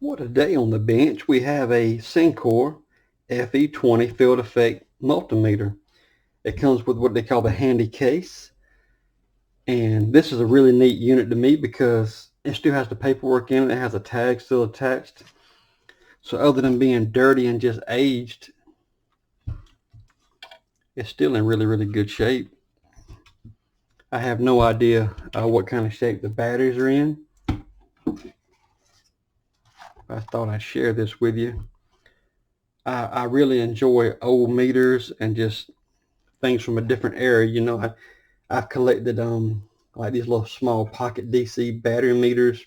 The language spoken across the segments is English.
Well, today on the bench we have a Sencore FE20 field effect multimeter. It comes with what they call the handy case, and this is a really neat unit to me because it still has the paperwork in it. It has a tag still attached, so other than being dirty and just aged, it's still in really good shape. I have no idea what kind of shape the batteries are in. I thought I'd share this with you. I really enjoy old meters and just things from a different era. You know, I've collected like these little small pocket DC battery meters,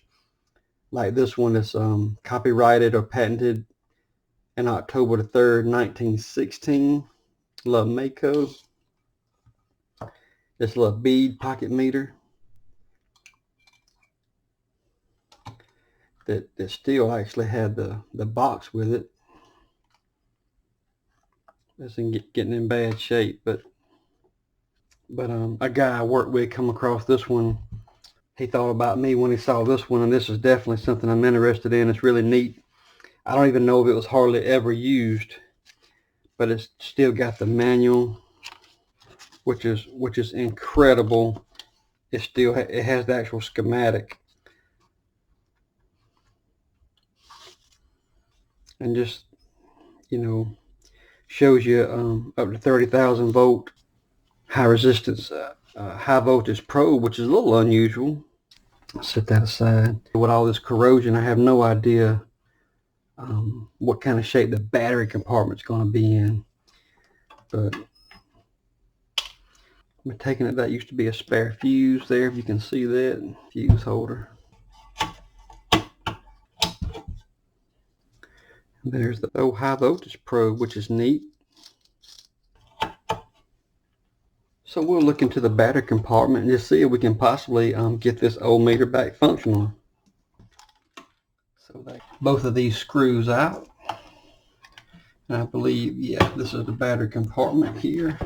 like this one that's copyrighted or patented in October the 3rd, 1916. Love Mako. This little bead pocket meter that still actually had the box with it. It's getting in bad shape, but a guy I work with come across this one. He thought about me when he saw this one, and this is definitely something I'm interested in. It's really neat. I don't even know if it was hardly ever used, but it's still got the manual, which is incredible. It has the actual schematic, and just, you know, shows you up to 30,000 volt high resistance high voltage probe, which is a little unusual. I'll set that aside. With all this corrosion, I have no idea what kind of shape the battery compartment's going to be in, but I'm taking it that used to be a spare fuse there, if you can see that fuse holder. And there's the old high voltage probe, which is neat. So we'll look into the battery compartment and just see if we can possibly get this old meter back functional. So both of these screws out. And I believe, yeah, this is the battery compartment here.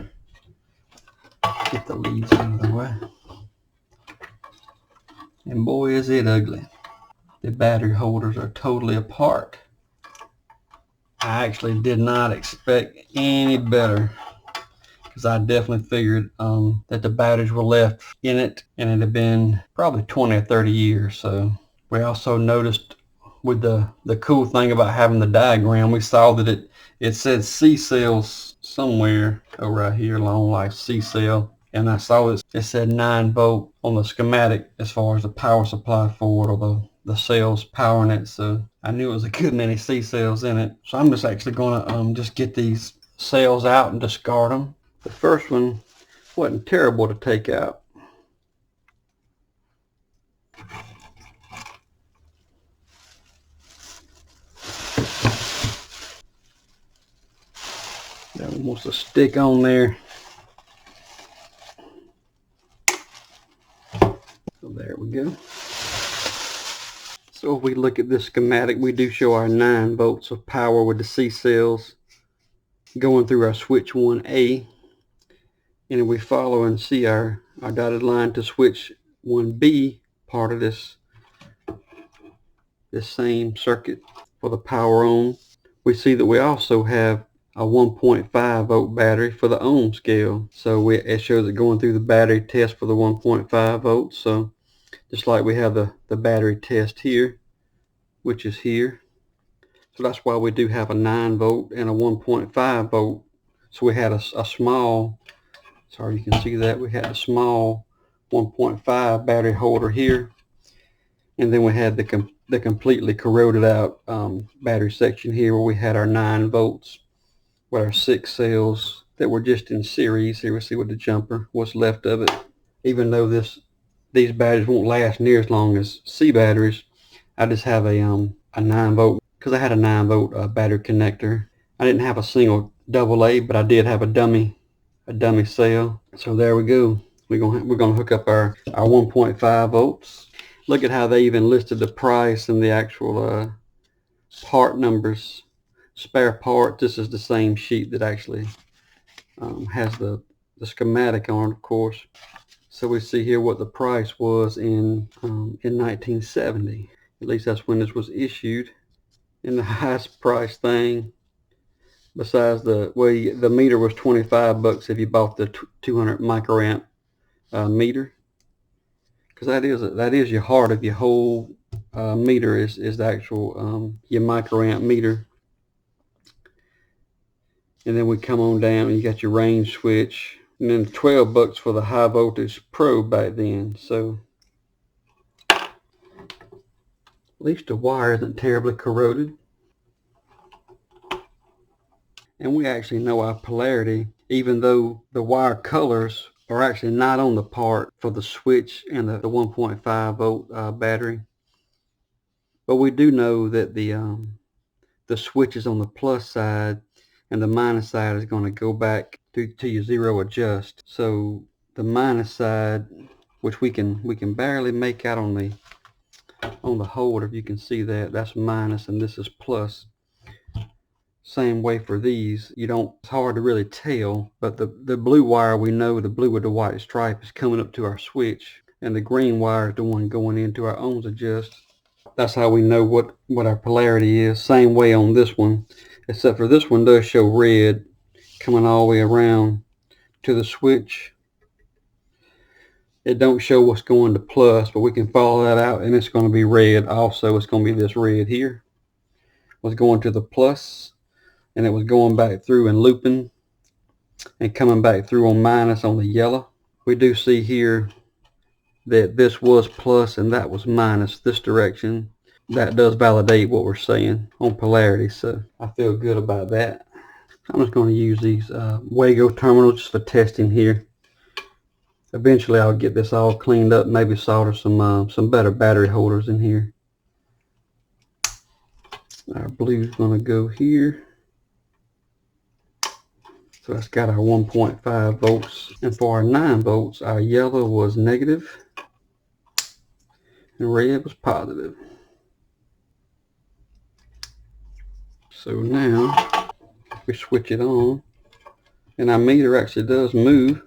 Get the leads out of the way. And boy, is it ugly. The battery holders are totally apart. I actually did not expect any better, because I definitely figured that the batteries were left in it, and it had been probably 20 or 30 years. So we also noticed, with the cool thing about having the diagram, we saw that it said C cells somewhere right here, long life C cell, and I saw it said 9 volt on the schematic as far as the power supply for it, or the cells powering it. So I knew it was a good many C cells in it. So I'm just actually going to just get these cells out and discard them. The first one wasn't terrible to take out. That one wants to stick on there. So there we go. So if we look at this schematic, we do show our 9 volts of power with the C cells going through our switch 1A. And if we follow and see our dotted line to switch 1B, part of this same circuit for the power on, we see that we also have a 1.5 volt battery for the ohm scale. So it shows it going through the battery test for the 1.5 volts. So just like we have the battery test here, which is here. So that's why we do have a 9 volt and a 1.5 volt. So we had a small, sorry, you can see that we had a small 1.5 battery holder here, and then we had the completely corroded out battery section here, where we had our 9 volts with our 6 cells that were just in series. Here we see with the jumper what's left of it. Even though these batteries won't last near as long as C batteries, I just have a 9 volt, because I had a 9 volt battery connector. I didn't have a single AA, but I did have a dummy cell. So there we go. We're gonna hook up our 1.5 volts. Look at how they even listed the price and the actual part numbers, spare parts. This is the same sheet that actually has the schematic on it, of course. So we see here what the price was in 1970. At least that's when this was issued. And the highest price thing besides the meter was $25 if you bought the 200 microamp meter, because that is your heart of your whole meter is the actual your microamp meter. And then we come on down and you got your range switch, and then $12 for the high voltage pro back then. So at least the wire isn't terribly corroded. And we actually know our polarity, even though the wire colors are actually not on the part for the switch and the 1.5 volt battery. But we do know that the switch is on the plus side and the minus side is going to go back to your zero adjust. So the minus side, which we can barely make out on the holder, if you can see that, that's minus and this is plus. Same way for these, it's hard to really tell, but the blue wire, we know the blue with the white stripe is coming up to our switch, and the green wire is the one going into our ohms adjust. That's how we know what our polarity is. Same way on this one, except for this one does show red coming all the way around to the switch. It don't show what's going to plus, but we can follow that out and it's going to be red also. It's going to be this red here was going to the plus, and it was going back through and looping and coming back through on minus on the yellow. We do see here that this was plus and that was minus this direction. That does validate what we're saying on polarity, so I feel good about that. I'm just going to use these Wago terminals just for testing here. Eventually I'll get this all cleaned up, maybe solder some better battery holders in here. Our blue's going to go here. So that's got our 1.5 volts. And for our 9 volts, our yellow was negative and red was positive. So now we switch it on and our meter actually does move.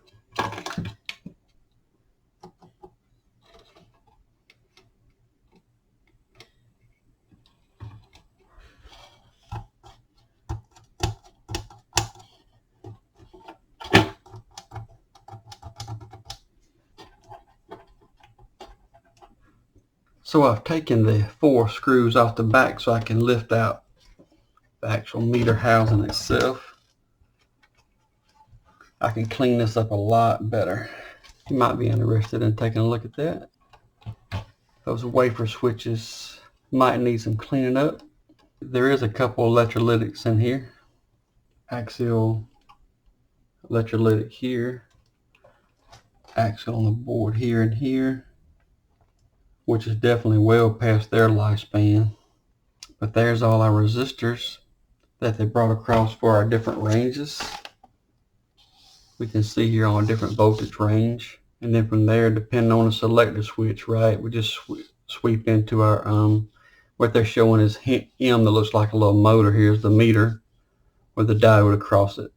So I've taken the 4 screws off the back so I can lift out the actual meter housing itself. I can clean this up a lot better. You might be interested in taking a look at that. Those wafer switches might need some cleaning up. There is a couple electrolytics in here. Axial electrolytic here. Axial on the board here and here, which is definitely well past their lifespan. But there's all our resistors that they brought across for our different ranges. We can see here on a different voltage range. And then from there, depending on the selector switch, right, we just sweep into our, what they're showing is M that looks like a little motor. Here's the meter with the diode across it.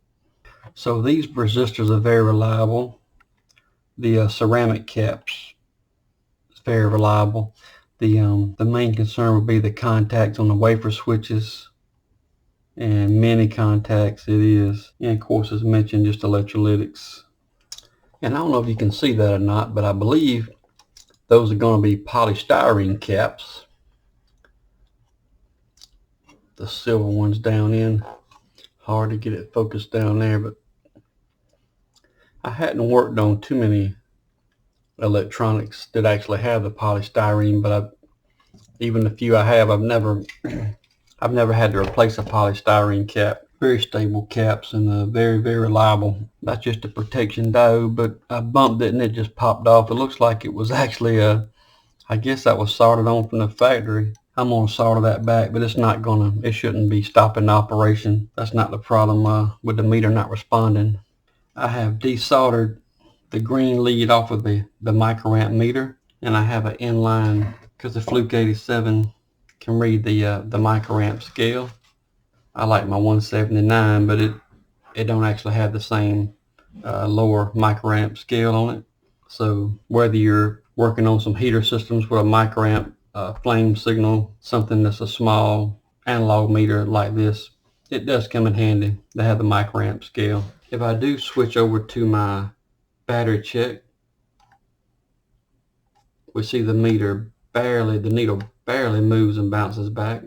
So these resistors are very reliable. The ceramic caps, very reliable. The main concern would be the contacts on the wafer switches, and many contacts it is, and of course as mentioned, just electrolytics. And I don't know if you can see that or not, but I believe those are going to be polystyrene caps. The silver ones down in, hard to get it focused down there, but I hadn't worked on too many electronics that actually have the polystyrene, but even the few I have, I've never had to replace a polystyrene cap. Very stable caps and very, very reliable. That's just a protection diode, but I bumped it and it just popped off. It looks like it was actually I guess that was soldered on from the factory. I'm going to solder that back, but it shouldn't be stopping the operation. That's not the problem with the meter not responding. I have desoldered the green lead off of the microamp meter, and I have an inline, because the Fluke 87 can read the microamp scale. I like my 179, but it don't actually have the same lower microamp scale on it. So whether you're working on some heater systems with a microamp flame signal, something that's a small analog meter like this, it does come in handy to have the microamp scale. If I do switch over to my battery check, we see the needle barely moves and bounces back.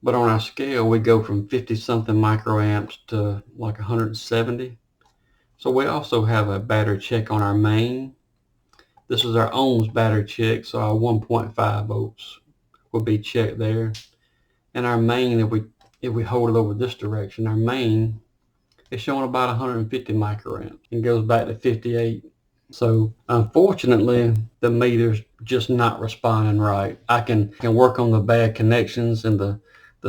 But on our scale, we go from 50 something microamps to like 170. So we also have a battery check on our main. This is our ohms battery check, so our 1.5 volts will be checked there. And our main, if we hold it over this direction, our main is showing about 150 microamps and goes back to 58. So unfortunately, the meter's just not responding right. I can work on the bad connections and the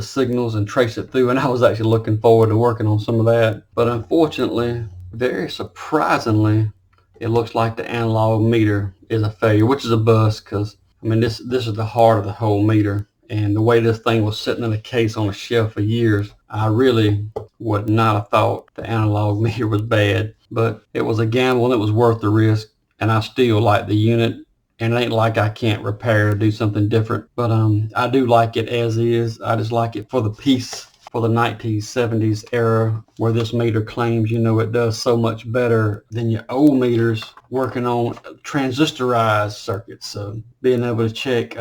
signals and trace it through, and I was actually looking forward to working on some of that. But unfortunately, very surprisingly, it looks like the analog meter is a failure, which is a bust, because I mean this is the heart of the whole meter. And the way this thing was sitting in a case on a shelf for years, I really would not have thought the analog meter was bad. But it was a gamble and it was worth the risk. And I still like the unit. And it ain't like I can't repair or do something different. But I do like it as is. I just like it for the piece, for the 1970s era, where this meter claims, you know, it does so much better than your old meters working on transistorized circuits. So being able to check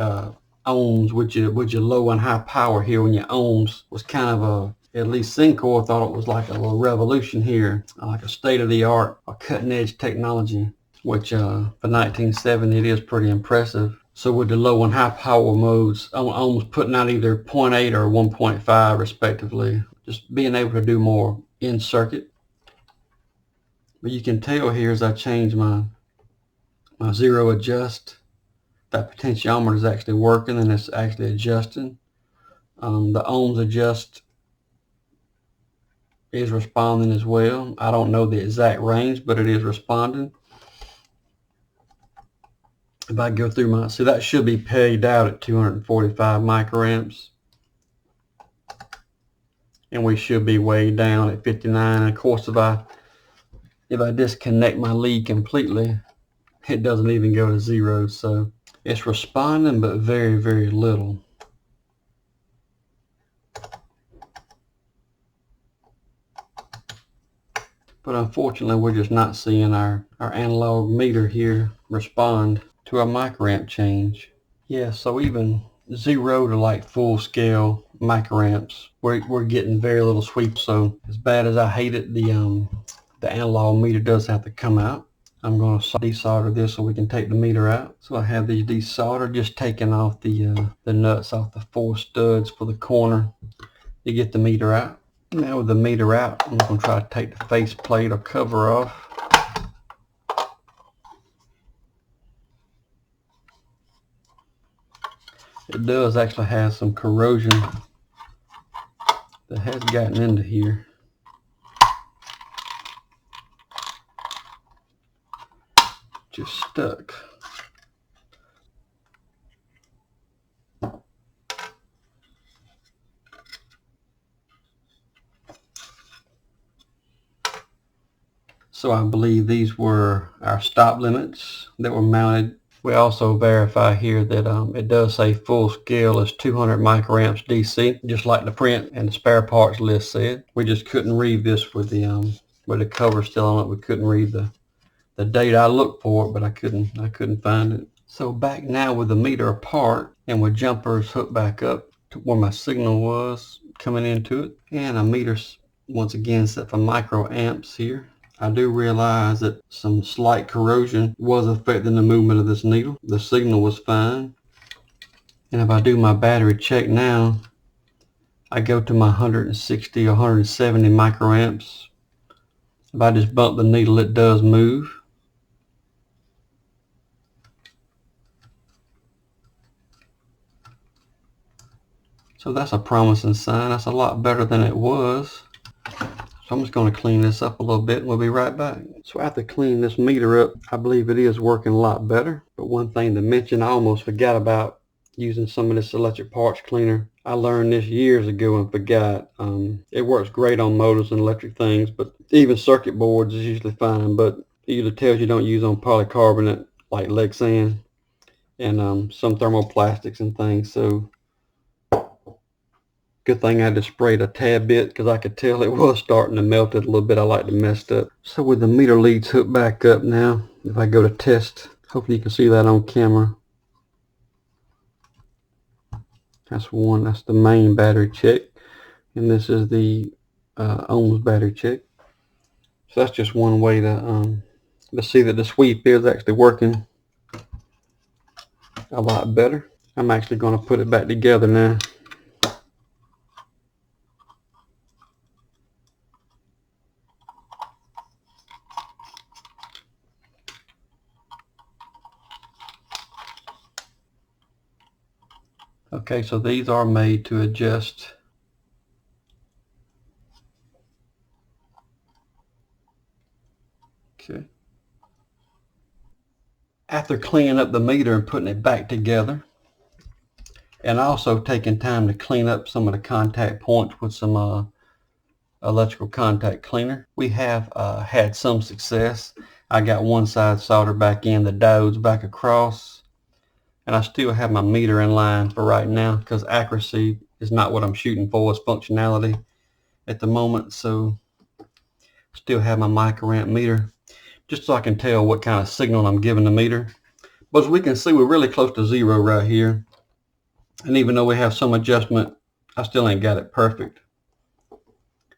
ohms with your low and high power here when your ohms was kind of at least Sencore thought it was like a little revolution here, like a state-of-the-art, a cutting-edge technology, which for 1970 it is pretty impressive. So with the low and high power modes, ohms putting out either 0.8 or 1.5 respectively, just being able to do more in circuit. But you can tell here as I change my zero adjust, that potentiometer is actually working and it's actually adjusting. The ohms adjust is responding as well. I don't know the exact range, but it is responding. If I go through my, see that should be pegged out at 245 microamps. And we should be way down at 59. And of course, if I disconnect my lead completely, it doesn't even go to 0. So it's responding, but very, very little. But unfortunately, we're just not seeing our analog meter here respond to our microamp change. Yeah, so even 0 to like full scale microamps, we're getting very little sweep. So as bad as I hate it, the analog meter does have to come out. I'm going to desolder this so we can take the meter out. So I have these desoldered, just taking off the nuts off the 4 studs for the corner to get the meter out. Now with the meter out, I'm going to try to take the face plate or cover off. It does actually have some corrosion that has gotten into here. Just stuck. So I believe these were our stop limits that were mounted. We also verify here that it does say full scale is 200 microamps DC, just like the print and the spare parts list said. We just couldn't read this with the cover still on it. We couldn't read the date. I looked for it, but I couldn't find it. So back now with the meter apart and with jumpers hooked back up to where my signal was coming into it, and a meter once again set for microamps here. I do realize that some slight corrosion was affecting the movement of this needle. The signal was fine. And if I do my battery check now, I go to my 160 or 170 microamps. If I just bump the needle, it does move. So that's a promising sign. That's a lot better than it was. So I'm just going to clean this up a little bit and we'll be right back. So after cleaning this meter up, I believe it is working a lot better. But one thing to mention, I almost forgot about using some of this electric parts cleaner. I learned this years ago and forgot. It works great on motors and electric things, but even circuit boards is usually fine. But it usually tells you don't use on polycarbonate like Lexan and some thermoplastics and things. So Good thing I just sprayed a tad bit because I could tell it was starting to melt it a little bit. I like to mess up. So with the meter leads hooked back up now, if I go to test, hopefully you can see that on camera. That's one, that's the main battery check. And this is the ohms battery check. So that's just one way to see that the sweep is actually working a lot better. I'm actually going to put it back together now. Okay, so these are made to adjust. Okay. After cleaning up the meter and putting it back together, and also taking time to clean up some of the contact points with some electrical contact cleaner, we have had some success. I got one side soldered back in, the diodes back across, and I still have my meter in line for right now because accuracy is not what I'm shooting for, it's functionality at the moment. So still have my microamp meter just so I can tell what kind of signal I'm giving the meter. But as we can see, we're really close to zero right here, and even though we have some adjustment, I still ain't got it perfect.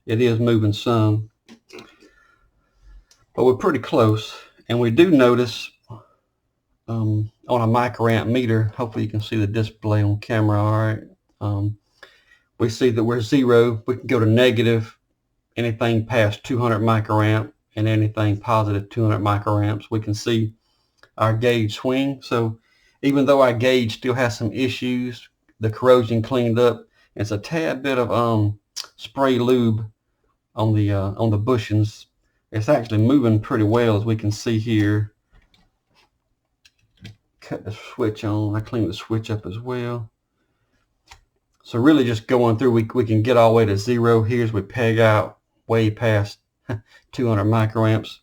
It is moving some, but we're pretty close. And we do notice on a microamp meter, hopefully you can see the display on camera all right, we see that we're zero. We can go to negative anything past 200 microamp and anything positive 200 microamps. We can see our gauge swing. So even though our gauge still has some issues, the corrosion cleaned up, it's a tad bit of spray lube on the bushings. It's actually moving pretty well, as we can see here. Cut the switch on. I cleaned the switch up as well. So really just going through, we can get all the way to zero here as we peg out way past 200 microamps.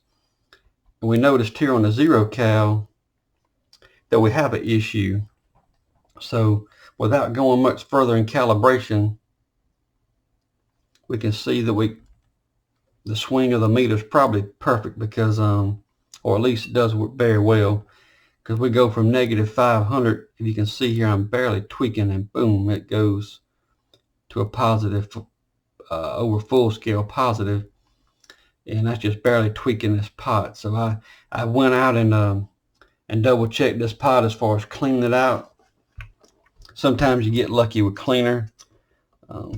And we noticed here on the zero cal that we have an issue. So without going much further in calibration, we can see that the swing of the meter is probably perfect because, or at least it does work very well. Because we go from negative 500, if you can see here, I'm barely tweaking, and boom, it goes to a positive, over full scale positive, and that's just barely tweaking this pot. So I went out and double checked this pot as far as cleaning it out. Sometimes you get lucky with cleaner,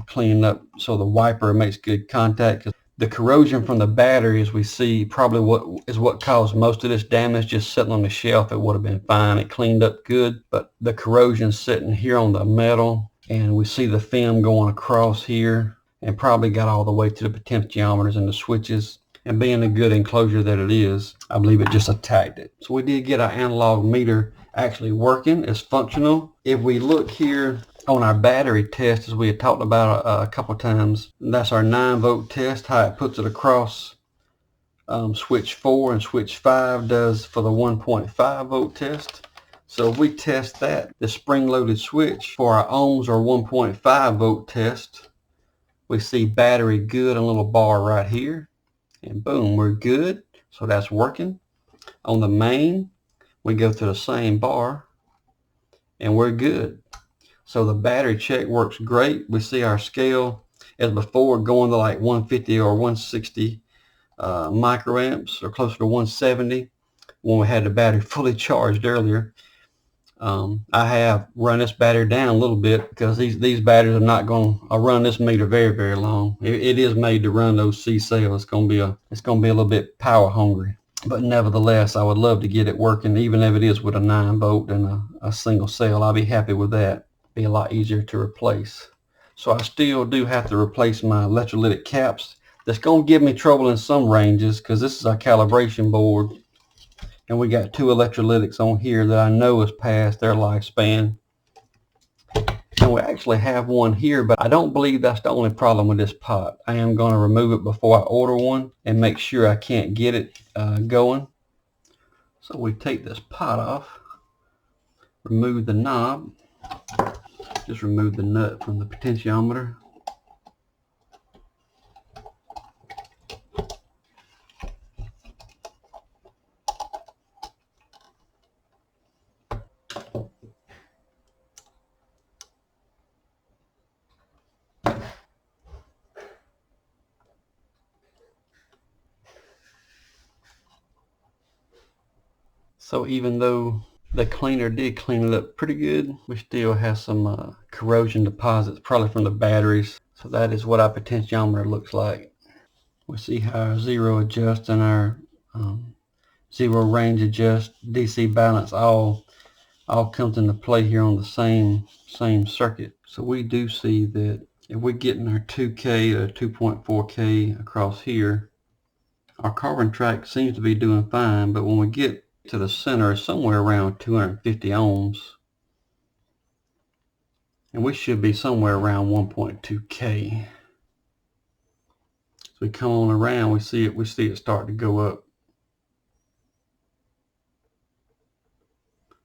cleaning up so the wiper makes good contact. The corrosion from the battery, as we see, probably what caused most of this damage. Just sitting on the shelf, it would have been fine. It cleaned up good, but the corrosion sitting here on the metal, and we see the film going across here, and probably got all the way to the potentiometers and the switches. And being a good enclosure that it is, I believe it just attacked it. So we did get our analog meter actually working. It's functional. If we look here on our battery test, as we had talked about a couple times, that's our 9-volt test, how it puts it across switch 4, and switch 5 does for the 1.5 volt test. So if we test that, the spring-loaded switch for our ohms or 1.5 volt test, we see battery good, a little bar right here, and boom, we're good. So that's working. On the main, we go to the same bar, and we're good. So the battery check works great. We see our scale as before going to like 150 or 160 microamps, or closer to 170 when we had the battery fully charged earlier. I have run this battery down a little bit because these batteries are not going to run this meter very, very long. It is made to run those C cells. It's going to be a little bit power hungry. But nevertheless, I would love to get it working, even if it is with a 9-volt and a single cell. I'll be happy with that. Be a lot easier to replace. So I still do have to replace my electrolytic caps. That's going to give me trouble in some ranges because this is our calibration board, and we got 2 electrolytics on here that I know is past their lifespan. And we actually have one here, but I don't believe that's the only problem with this pot. I am going to remove it before I order one and make sure I can't get it going. So we take this pot off, remove the knob, just remove the nut from the potentiometer. So even though the cleaner did clean it up pretty good, we still have some corrosion deposits, probably from the batteries. So that is what our potentiometer looks like. We see how our zero adjust and our zero range adjust, DC balance all comes into play here on the same circuit. So we do see that if we're getting our 2K or 2.4K across here, our carbon track seems to be doing fine, but when we get to the center, it's somewhere around 250 ohms. And we should be somewhere around 1.2K. So we come on around, we see it start to go up.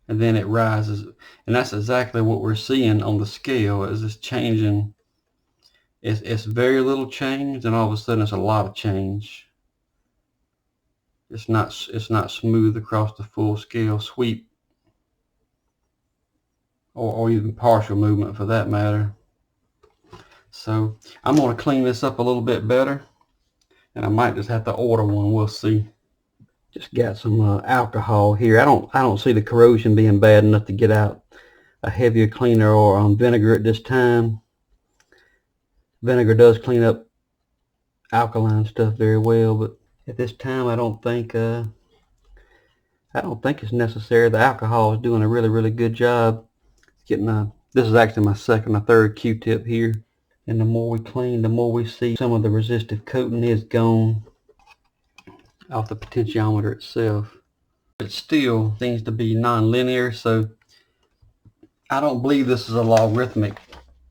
And then it rises. And that's exactly what we're seeing on the scale, is it's changing. It's very little change, and all of a sudden it's a lot of change. It's not smooth across the full scale sweep, or even partial movement for that matter. So I'm going to clean this up a little bit better, and I might just have to order one. We'll see. Just got some alcohol here. I don't see the corrosion being bad enough to get out a heavier cleaner or vinegar at this time. Vinegar does clean up alkaline stuff very well, but at this time I don't think it's necessary. The alcohol is doing a really good job getting this is actually my second or third Q-tip here. And the more we clean, the more we see some of the resistive coating is gone off the potentiometer itself. It still seems to be non-linear, so I don't believe this is a logarithmic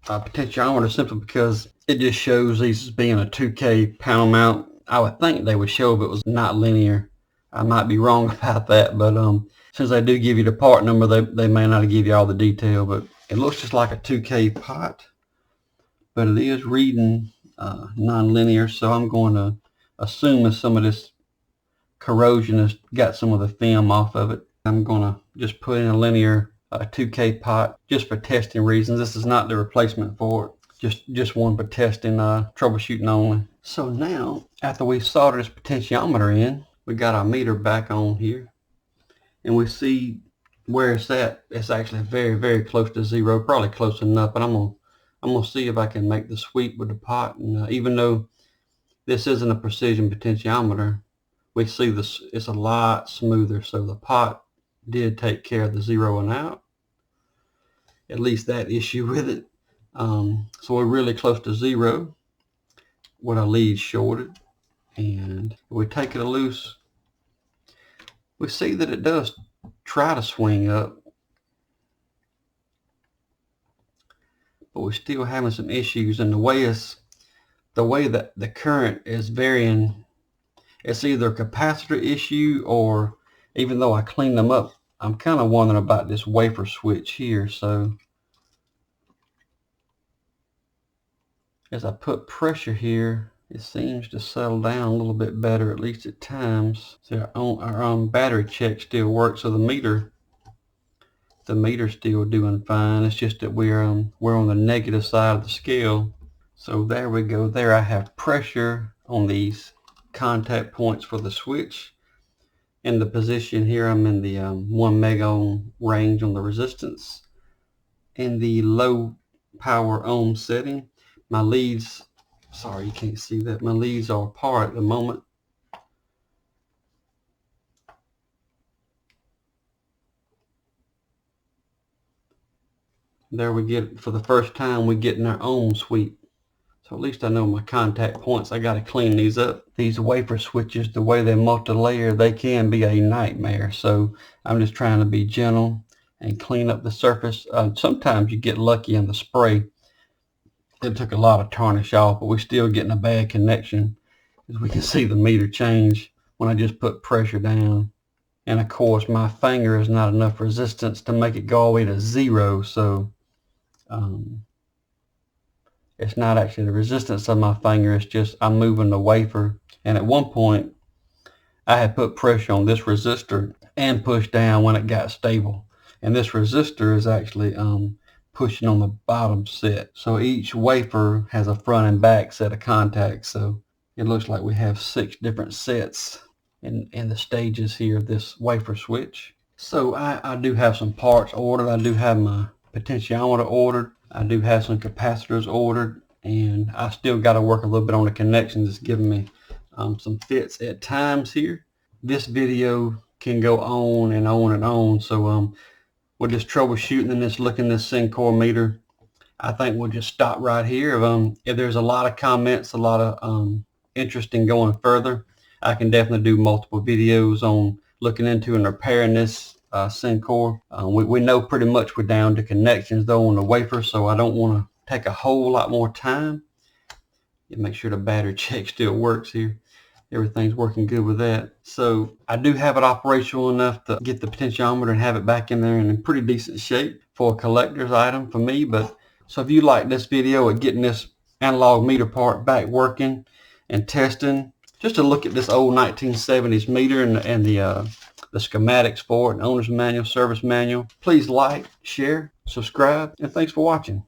potentiometer, simply because it just shows these as being a 2K panel mount. I would think they would show if it was not linear. I might be wrong about that, but since they do give you the part number, they may not give you all the detail, but it looks just like a 2K pot. But it is reading non-linear, so I'm going to assume that some of this corrosion has got some of the film off of it. I'm going to just put in a linear 2K pot just for testing reasons. This is not the replacement for it, just one for testing, troubleshooting only. So now, after we solder this potentiometer in, we got our meter back on here, and we see where it's at. It's actually very close to zero, probably close enough, but I'm gonna see if I can make the sweep with the pot. And even though this isn't a precision potentiometer, we see this, it's a lot smoother. So the pot did take care of the zeroing out, at least that issue with it. So we're really close to zero with our lead shorted, and if we take it loose, we see that it does try to swing up, but we're still having some issues. And the way that the current is varying, it's either a capacitor issue, or even though I cleaned them up, I'm kind of wondering about this wafer switch here. So as I put pressure here, it seems to settle down a little bit better, at least at times. So our battery check still works, so the meter's still doing fine. It's just that we're on the negative side of the scale. So there we go. There I have pressure on these contact points for the switch. In the position here, I'm in the 1 mega ohm range on the resistance. In the low power ohm setting, my leads, sorry you can't see that, my leads are apart at the moment. There we get, for the first time, we get in our ohm sweep. So at least I know my contact points. I got to clean these up. These wafer switches, the way they're multi-layer, they can be a nightmare. So I'm just trying to be gentle and clean up the surface. Sometimes you get lucky in the spray. It took a lot of tarnish off, but we're still getting a bad connection, as we can see the meter change when I just put pressure down. And of course my finger is not enough resistance to make it go all the way to zero, so it's not actually the resistance of my finger, it's just I'm moving the wafer. And at one point I had put pressure on this resistor and pushed down when it got stable, and this resistor is actually pushing on the bottom set. So each wafer has a front and back set of contacts, so it looks like we have 6 different sets in the stages here of this wafer switch. So I do have some parts ordered. I do have my potentiometer ordered. I do have some capacitors ordered, and I still got to work a little bit on the connections. It's giving me some fits at times here. This video can go on and on and on, so we're just troubleshooting and just looking at this Sencore meter. I think we'll just stop right here. If there's a lot of comments, a lot of interest in going further, I can definitely do multiple videos on looking into and repairing this Sencore. We know pretty much we're down to connections though on the wafer, so I don't want to take a whole lot more time. Make sure the battery check still works here. Everything's working good with that. So I do have it operational enough to get the potentiometer and have it back in there and in pretty decent shape for a collector's item for me. But so if you like this video of getting this analog meter part back working and testing, just to look at this old 1970s meter and the schematics for it, and owner's manual, service manual, please like, share, subscribe, and thanks for watching.